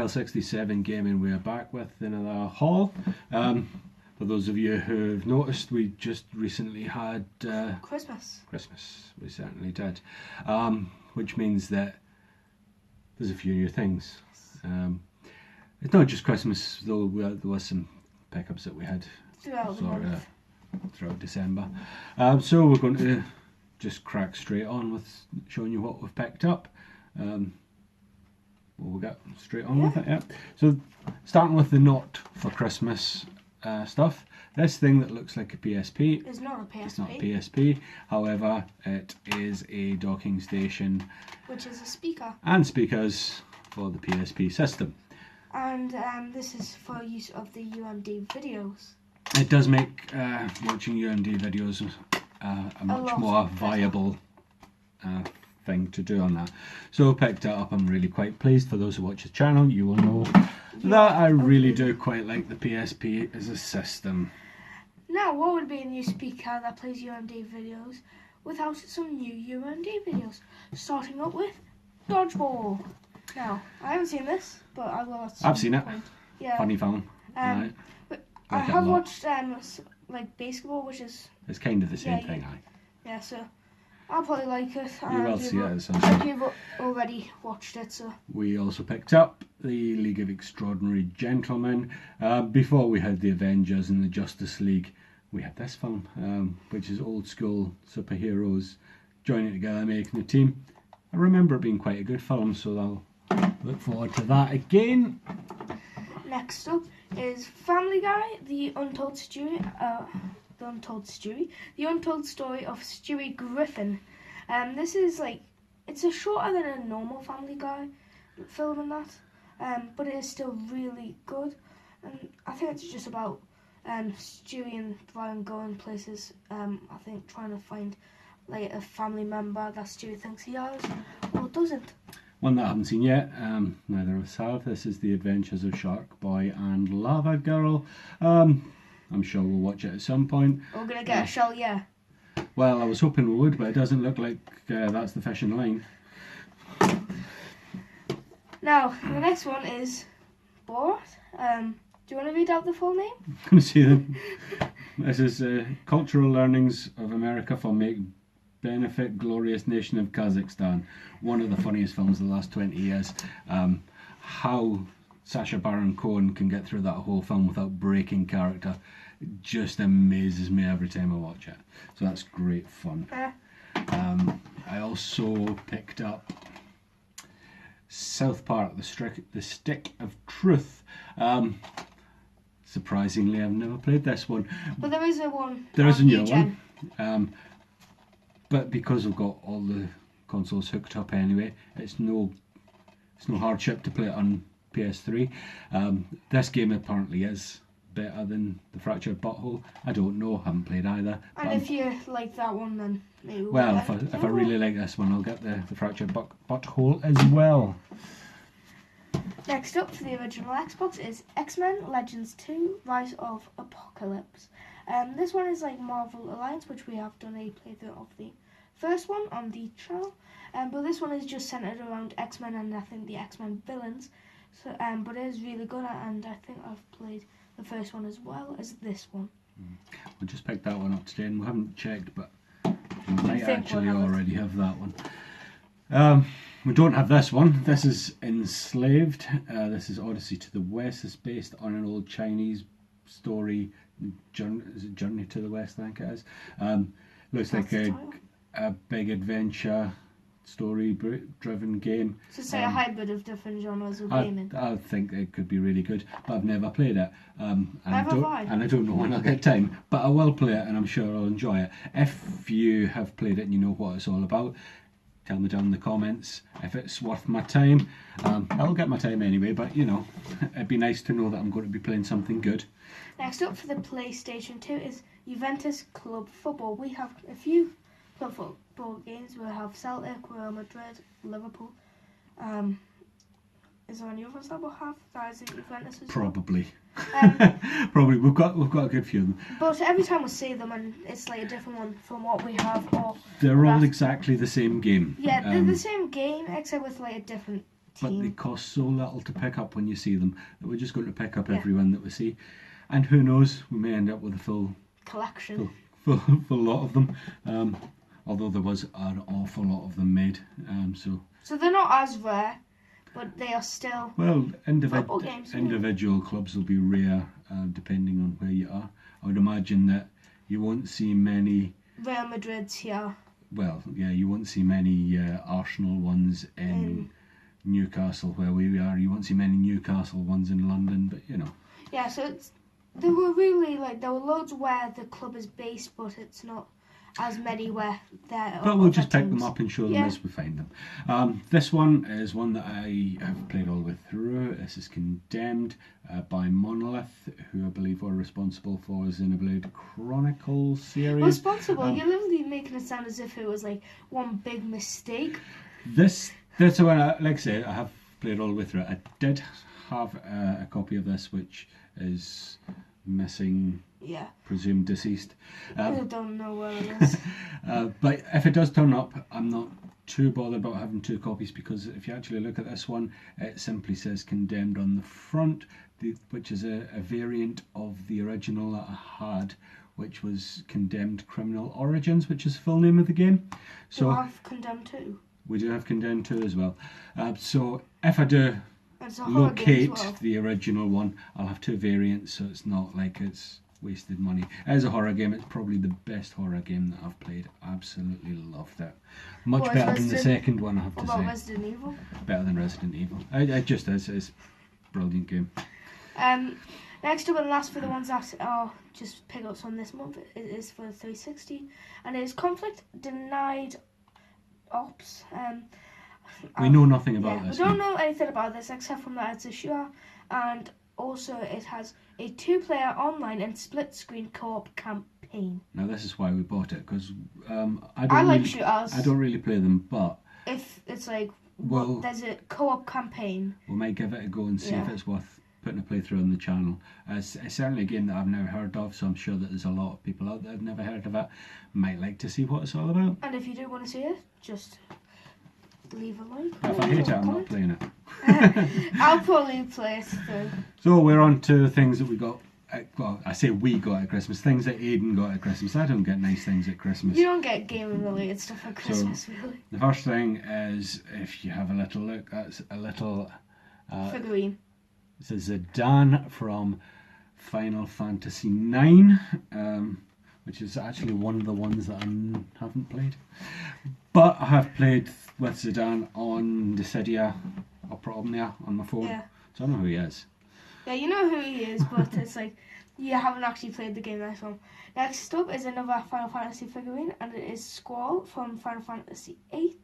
L67 Gaming we're back with another haul. For those of you who've noticed, we just recently had Christmas. We certainly did. Which means that there's a few new things. It's not just Christmas though, there was some pickups that we had throughout December. So we're going to just crack straight on with showing you what we've picked up. We'll get straight on with it, yeah. So starting with the not for Christmas stuff. This thing that looks like a PSP. It's not a PSP. It's not a PSP, however it is a docking station. Which is a speaker. And speakers for the PSP system. And this is for use of the UMD videos. It does make watching UMD videos a much more viable thing to do on that. So picked it up. I'm really quite pleased. For those who watch the channel, you will know that I really do quite like the PSP as a system. Now, what would be a new speaker that plays UMD videos without some new UMD videos? Starting up with Dodgeball. Now, I haven't seen this, but I will at some I've seen it. point. Yeah. Funny film. Right. But I have watched like basketball, which is... It's kind of the same thing, Yeah, so I'll probably like it. You will see it at some point. You've already watched it, so... We also picked up the League of Extraordinary Gentlemen. Before we had the Avengers and the Justice League, we had this film, which is old school superheroes joining together, making a team. I remember it being quite a good film, so I'll look forward to that again. Next up is Family Guy, The Untold Story of Stewie Griffin. This is it's a shorter than a normal Family Guy film and that, but it is still really good. And I think it's just about Stewie and Brian going places. I think trying to find a family member that Stewie thinks he has or doesn't. One that I haven't seen yet, neither of us have. This is The Adventures of Shark Boy and Lava Girl. I'm sure we'll watch it at some point. We're going to get a shell, yeah. Well, I was hoping we would, but it doesn't look like that's the fishing line. Now, the next one is Borat. Do you want to read out the full name? I'm going to see them. This is Cultural Learnings of America for Make Benefit Glorious Nation of Kazakhstan. One of the funniest films of the last 20 years. How Sacha Baron Cohen can get through that whole film without breaking character just amazes me every time I watch it. So that's great fun. I also picked up South Park, The Stick of Truth. Surprisingly, I've never played this one. But there is a one. There is a new one. But because I've got all the consoles hooked up anyway, it's no hardship to play it on PS3. This game apparently is better than The Fractured Butthole. I don't know, haven't played either. And if you like that one, then maybe we'll well, if I really like this one, I'll get the Fractured Butthole as well. Next up for the original Xbox is X-Men Legends 2 Rise of Apocalypse. This one is like Marvel Alliance, which we have done a playthrough of the first one on the channel. But this one is just centered around X-Men and I think the X-Men villains. So, but it is really good, and I think I've played the first one as well as this one. We just picked that one up today, and we haven't checked, but we might actually already have that one. We don't have this one. This is Enslaved. This is Odyssey to the West. It's based on an old Chinese story. Journey to the West, I think it is. Looks like a big adventure story-driven game. So say a hybrid of different genres of gaming. I think it could be really good, but I've never played it. And I don't know when I'll get time, but I will play it and I'm sure I'll enjoy it. If you have played it and you know what it's all about, tell me down in the comments if it's worth my time. I'll get my time anyway, but you know, it'd be nice to know that I'm going to be playing something good. Next up for the PlayStation 2 is Juventus Club Football. We have a few club football games. We have Celtic, Real Madrid, Liverpool. Is there any others that we'll have that isn't Juventus as Probably. Probably. We've got a good few of them. But every time we see them, and it's like a different one from what we have. Or they're all exactly the same game. Yeah, they're the same game except with like a different but they team. cost so little to pick up when you see them that we're just going to pick up Yeah. everyone that we see. And who knows, we may end up with a full Collection. full lot of them. Although there was an awful lot of them made. So they're not as rare, but they are still Well, football games. individual clubs will be rare depending on where you are. I would imagine that you won't see many. Real Madrid's here. Well, yeah, you won't see many Arsenal ones in Newcastle where we are. You won't see many Newcastle ones in London, but you know. Yeah, so there were really there were loads where the club is based, but it's not as many where there. But we'll just pick them up and show them as we find them. This one is one that I have played all the way through. This is Condemned by Monolith, who I believe were responsible for Xenoblade Chronicles series. Responsible? You're literally making it sound as if it was one big mistake. That's the one. Like I say, I have played all the way through it. I did have a copy of this, which is missing. Yeah. Presumed deceased. I don't know where it is. But if it does turn up, I'm not too bothered about having two copies, because if you actually look at this one, it simply says Condemned on the front, which is a variant of the original that I had, which was Condemned Criminal Origins, which is the full name of the game. So we have Condemned 2. We do have Condemned 2 as well. So if I do locate the original one, I'll have two variants, so it's not like it's wasted money. As a horror game, it's probably the best horror game that I've played. Absolutely loved it. Much better than the second one, I have to say. What about Resident Evil? Better than Resident Evil. It just is. It's a brilliant game. Next up and last for the ones that are just pickups on this month, it is for the 360, and it is Conflict Denied Ops. We know nothing about this. We don't know anything about this except from that it's a shooter, and also it has a 2-player online and split-screen co-op campaign. Now this is why we bought it, because I like shooters. I don't really play them, but if it's there's a co-op campaign, we might give it a go and see if it's worth putting a playthrough on the channel. It's certainly a game that I've never heard of, so I'm sure that there's a lot of people out there who've never heard of it. Might like to see what it's all about. And if you do want to see it, just leave a like. If I hate it, I'm not playing it. I'll probably play it through. So we're on to things that we got. Well, I say we got at Christmas. Things that Aiden got at Christmas. I don't get nice things at Christmas. You don't get gaming related stuff at Christmas, really. The first thing is, if you have a little look, that's a little figurine. It's a Zidane from Final Fantasy IX, which is actually one of the ones that I haven't played. But I have played with Zidane on Dissidia Opera Omnia on my phone. Yeah. So I know who he is. Yeah, you know who he is, but it's you haven't actually played the game this one. Next up is another Final Fantasy figurine, and it is Squall from Final Fantasy VIII.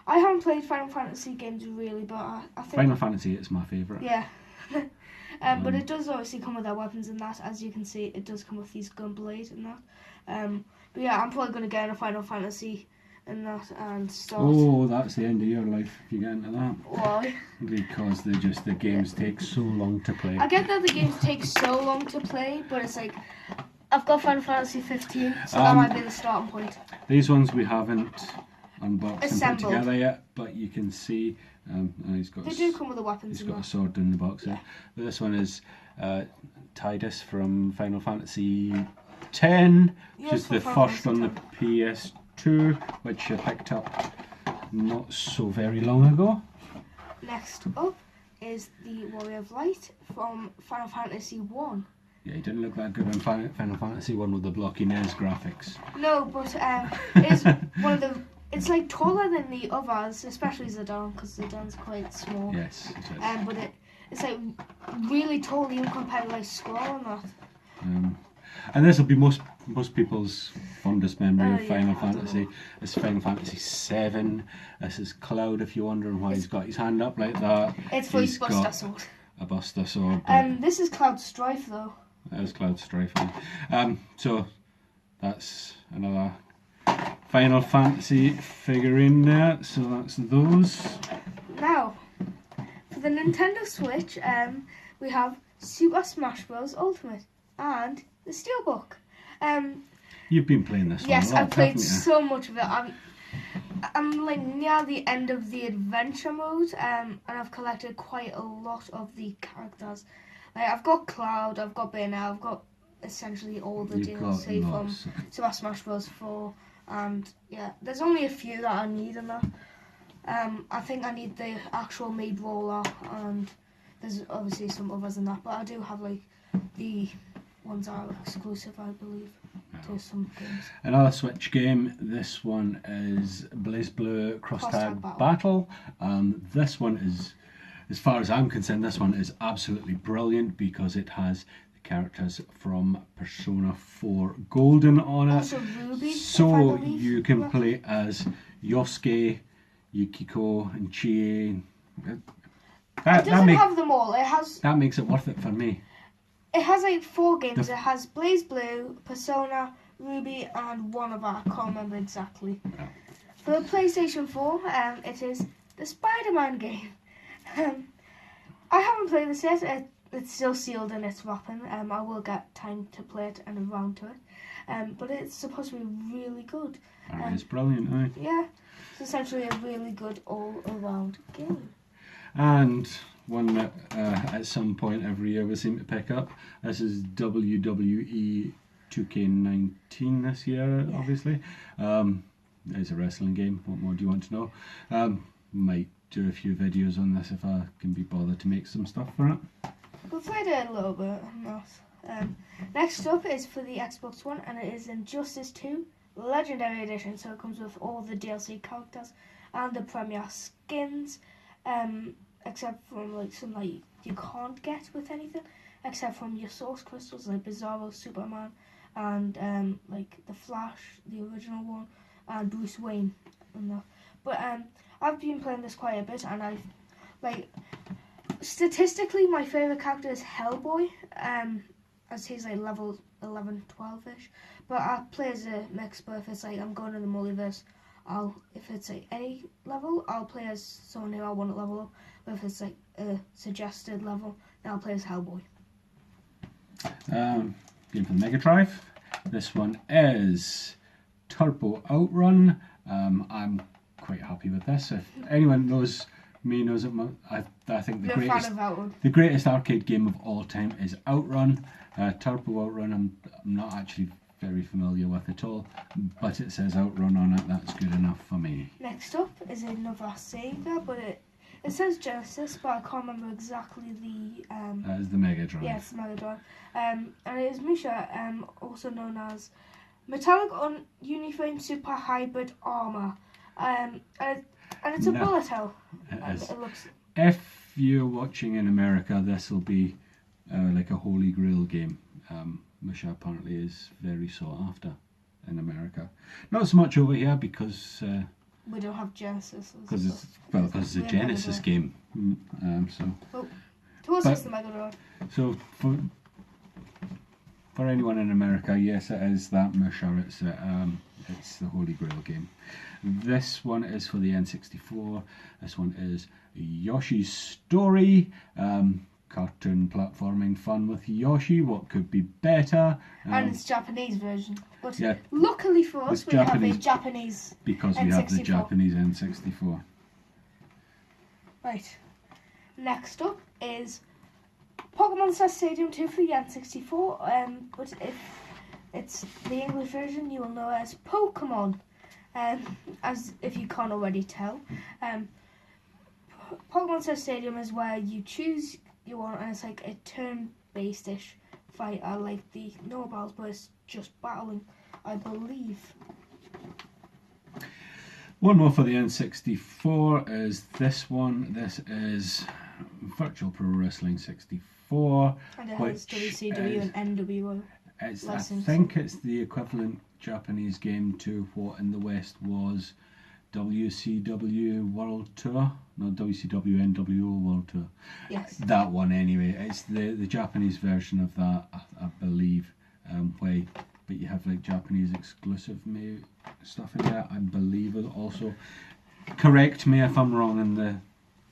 I haven't played Final Fantasy games really, but I think Final Fantasy is my favourite. Yeah. But it does obviously come with their weapons and that. As you can see, it does come with these gun blades and that. But yeah, I'm probably going to get into Final Fantasy and that and start. Oh, that's the end of your life if you get into that. Why? Because the games take so long to play. I get that the games take so long to play, but it's I've got Final Fantasy 15, so that might be the starting point. These ones we haven't unboxed Assembled. and put together yet, but you can see he's got. They do come with the weapons. He's got a sword in the box there. But this one is Tidus from Final Fantasy X, which is the first on the PS2, which I picked up not so very long ago. Next up is the Warrior of Light from Final Fantasy 1. Yeah, he didn't look that good in Final Fantasy 1 with the blocky NES graphics. No, but it's one of the. It's taller than the others, especially Zidane, because Zidane's quite small. Yes, it is. But it's really tall, even compared to Squall and that. And this will be most people's fondest memory of Final Yeah, Fantasy. It's Final Fantasy 7. This is Cloud, if you're wondering why he's got his hand up like that. It's for his Buster Sword. A Buster Sword. This is Cloud Strife, though. That is Cloud Strife. So that's another Final Fantasy figurine there. So that's those. Now, for the Nintendo Switch, we have Super Smash Bros. Ultimate and the Steelbook. You've been playing this one yes, a lot, I've played haven't you? so much of it. I'm like near the end of the adventure mode, and I've collected quite a lot of the characters. Like I've got Cloud, I've got Bayonetta, I've got essentially all the You've got DLC from lots. Super Smash Bros. 4, and yeah, there's only a few that I need in there. I think I need the actual maid roller, and there's obviously some others in that, but I do have like the ones that are exclusive, I believe, to some games. Another Switch game. This one is Blaze Blue Cross Tag Battle. Battle. This one is, as far as I'm concerned, this one is absolutely brilliant because it has the characters from Persona 4 Golden on it. Also Ruby, So if I believe. you can play as Yosuke, Yukiko, and Chie. It doesn't have them all. That makes it worth it for me. It has like 4 games. It has Blaze Blue, Persona, Ruby, and one of I can't remember exactly. No. For the PlayStation 4, it is the Spider-Man game. I haven't played this yet. It's still sealed in its wrapping. I will get time to play it and around to it. But it's supposed to be really good. It's brilliant, aye. Yeah, it's essentially a really good all-around game. And one that at some point every year we seem to pick up. This is WWE 2K19 this year, Yeah. obviously. It's a wrestling game. What more do you want to know? Might do a few videos on this if I can be bothered to make some stuff for it. We've played it a little bit. Not. Next up is for the Xbox One, and it is Injustice 2 Legendary Edition. So it comes with all the DLC characters and the premiere skins. Except from like some like you can't get with anything, except from your source crystals like Bizarro, Superman, and like the Flash, the original one, and Bruce Wayne, and that. But I've been playing this quite a bit, and I've like statistically my favorite character is Hellboy, as he's like level 11, 12ish. But I play as a mix. But if it's like I'm going in the multiverse, if it's like any level, I'll play as someone who I want to level up. But if it's like a suggested level, then I'll play as Hellboy. Game for the Mega Drive. This one is Turbo Outrun. I'm quite happy with this. If anyone knows me, knows it. I think the greatest arcade game of all time is Outrun. Turbo Outrun. I'm not actually very familiar with at all, but it says Outrun on it. That's good enough for me. Next up is another Sega, but it says Genesis, but I can't remember exactly the. That is the Mega Drive. Yeah, it's the Mega Drive. And it is Musha, also known as Metallic Uniframe Super Hybrid Armor. And it's a bullet hell. It looks. If you're watching in America, this will be like a holy grail game. Musha apparently is very sought after in America. Not so much over here because we don't have Genesis. Because it's a Genesis game. To us, it's the Mega Drive. So for anyone in America, yes, it is that Musha. It's the holy grail game. This one is for the N64. This one is Yoshi's Story. Cartoon platforming fun with Yoshi. What could be better? And it's Japanese version. But yeah, luckily for us, we have a Japanese because N64. we have the Japanese N64. Right. Next up is Pokemon Stadium 2 for the N64. But if it's the English version, you will know it as Pokemon. As if you can't already tell. Pokemon Stadium is where you choose your one, and it's like a turn-based-ish fight. I like the no battles, but it's just battling, I believe. One more for the N64 is this one. This is Virtual Pro Wrestling 64. And it has WCW and NWO. I think it's the equivalent Japanese game to what in the West was WCW World Tour. No, WCW NWO World Tour. Yes. That one anyway. It's the Japanese version of that, I believe. But you have like Japanese exclusive stuff in there, I believe it also. Correct me if I'm wrong in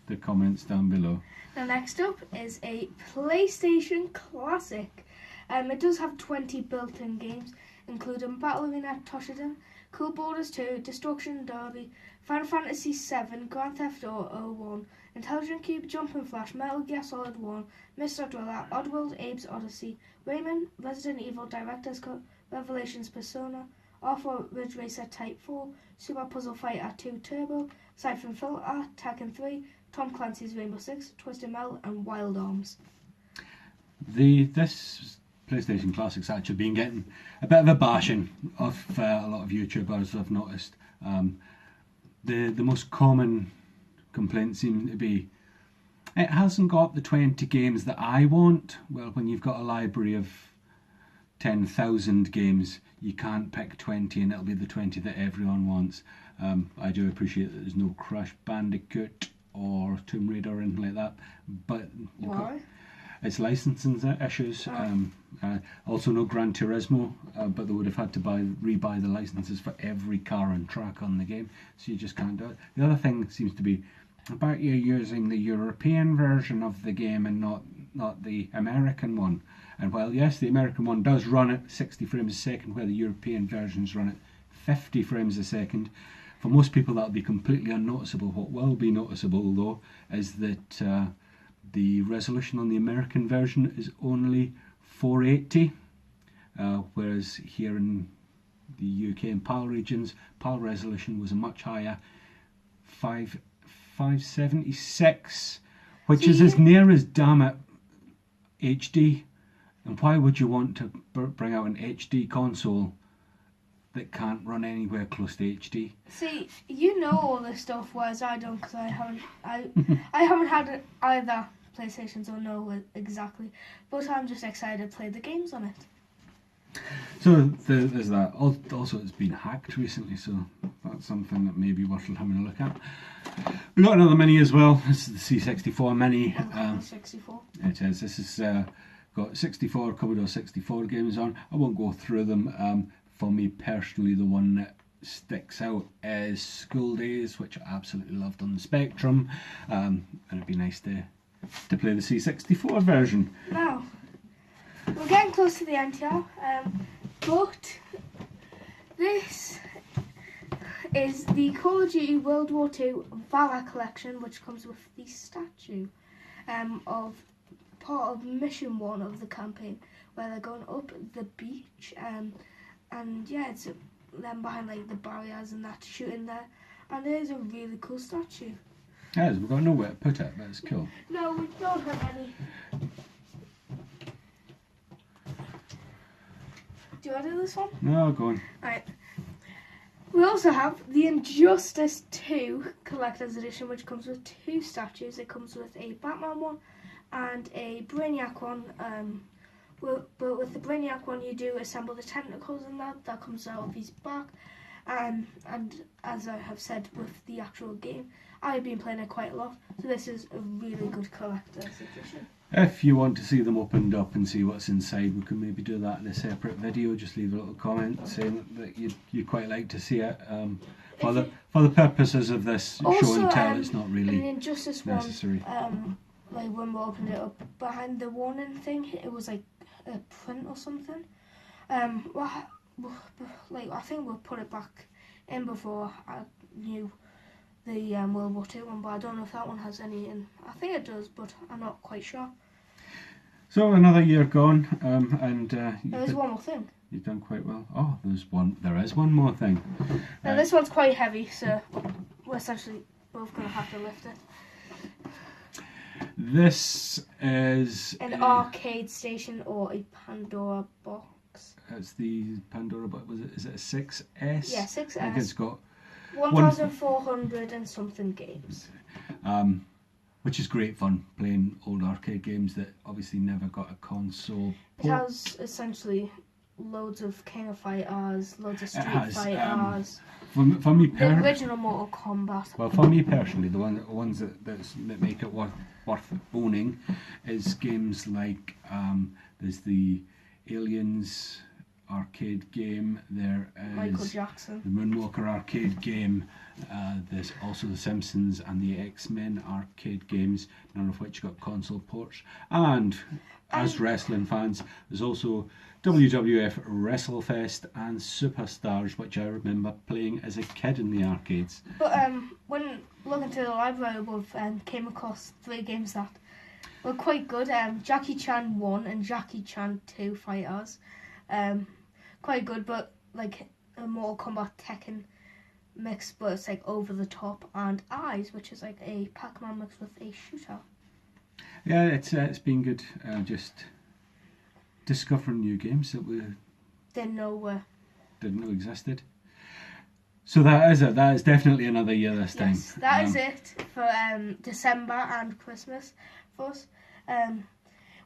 the comments down below. Now next up is a PlayStation Classic. It does have 20 built-in games, including Battle Arena Toshinden, Cool Borders 2, Destruction Derby, Final Fantasy 7, Grand Theft Auto 1, Intelligent Cube, Jumping Flash, Metal Gear Solid 1, Mr. Driller, Oddworld, Abe's Odyssey, Rayman, Resident Evil, Director's Cut, Revelations Persona, Alpha Ridge Racer Type 4, Super Puzzle Fighter 2 Turbo, Siphon Filter, Tekken 3, Tom Clancy's Rainbow Six, Twisted Metal, and Wild Arms. This PlayStation Classic's actually been getting a bit of a bashing of a lot of YouTubers, I've noticed. The most common complaint seems to be it hasn't got the 20 games that I want. Well, when you've got a library of 10,000 games, you can't pick 20 and it'll be the 20 that everyone wants. I do appreciate that there's no Crash Bandicoot or Tomb Raider or anything like that, but Why? it's licensing issues. Also no Gran Turismo, but they would have had to rebuy the licenses for every car and track on the game, so you just can't do it. The other thing seems to be about you using the European version of the game and not the American one. And while yes, the American one does run at 60 frames a second, where the European versions run at 50 frames a second, for most people that'll be completely unnoticeable. What will be noticeable though is that the resolution on the American version is only 480, whereas here in the UK and PAL regions, PAL resolution was a much higher 576, which is as near as damn it HD. And why would you want to bring out an HD console that can't run anywhere close to HD? See, you know all this stuff, whereas I don't, because I haven't had either PlayStations or know it exactly. But I'm just excited to play the games on it. So there's that. Also, it's been hacked recently, so that's something that may be worth having a look at. We've got another mini as well. This is the C64 mini. 64. It is. This has got 64 Commodore 64 games on. I won't go through them. For me personally, the one that sticks out is School Days, which I absolutely loved on the Spectrum, and it'd be nice to play the C64 version. Now, we're getting close to the end here, but this is the Call of Duty World War II Valor Collection, which comes with the statue of part of Mission 1 of the campaign, where they're going up the beach, and yeah, it's them behind like the barriers and that shooting there, and it is a really cool statue. Yes, we've got nowhere to put it, but it's cool. No, we don't have any. Do you want to do this one? No, go on. Alright. We also have the Injustice 2 Collector's Edition, which comes with two statues. It comes with a Batman one and a Brainiac one. But with the Brainiac one, you do assemble the tentacles and that comes out of his back. And as I have said with the actual game, I've been playing it quite a lot, so this is a really good collector's edition. If you want to see them opened up and see what's inside, we can maybe do that in a separate video. Just leave a little comment saying that you quite like to see it. For the purposes of this also, show and tell, it's not really in Injustice necessary. Like when we opened it up, behind the warning thing, it was like a print or something. Like I think we'll put it back in before I knew the World War II one, but I don't know if that one has any in. I think it does, but I'm not quite sure. So another year gone, and There's one more thing. You've done quite well. Oh, there is one more thing. Now this one's quite heavy, so we're essentially both going to have to lift it. This is an arcade station or a Pandora box. It's the Pandora box. Is it a 6S? Yeah, 6S. I think it's got 1,400 and something games. Which is great fun, playing old arcade games that obviously never got a console It has essentially loads of King of Fighters, loads of Street Fighters. For me, the original Mortal Kombat. Well, for me personally, the ones that make it worth owning is games like there's the Aliens arcade game. There is Michael Jackson. The Moonwalker arcade game. There's also the Simpsons and the X-Men arcade games, none of which got console ports. And as wrestling fans. There's also WWF WrestleFest and Superstars, which I remember playing as a kid in the arcades. But when looking through the library, we've came across 3 games that were quite good. Jackie Chan 1 and Jackie Chan 2 Fighters. Quite good, but like a Mortal Kombat Tekken mix, but it's like over the top. And Eyes, which is like a Pac-Man mix with a shooter. Yeah, it's been good. Just discovering new games that we Didn't know existed. So that is it. That is definitely another year this time. Yes, that is it for December and Christmas for us.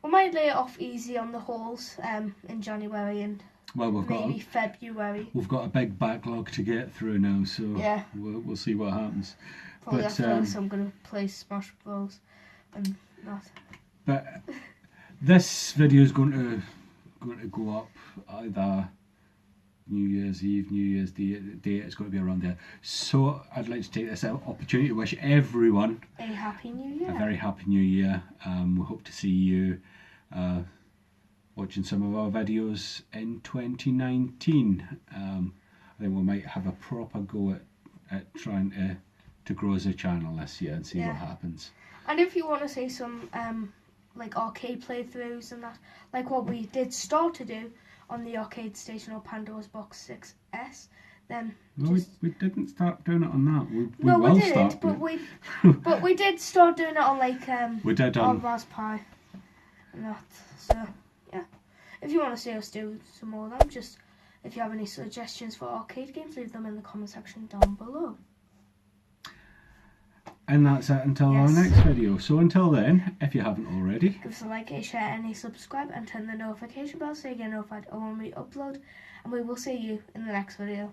We might lay it off easy on the hauls in January and maybe February. We've got a big backlog to get through now, so yeah, we'll see what happens. Probably after this, I'm going to play Smash Bros. And that. But this video is going to go up either New Year's Eve, New Year's Day. It's going to be around there. So I'd like to take this opportunity to wish everyone a happy New Year. A very happy New Year. We hope to see you watching some of our videos in 2019. I think we might have a proper go at trying to grow as a channel this year and see what happens. And if you want to see some like arcade playthroughs and that, like what we did start to do on the arcade station or Pandora's Box 6S, then no, we didn't start doing it on that. We didn't, but we did start doing it on like we did on Raspberry and that. So yeah, if you want to see us do some more of them, just if you have any suggestions for arcade games, leave them in the comment section down below. And that's it until our next video. So until then, if you haven't already, give us a like, a share, and a subscribe, and turn the notification bell so you get notified of when we upload. And we will see you in the next video.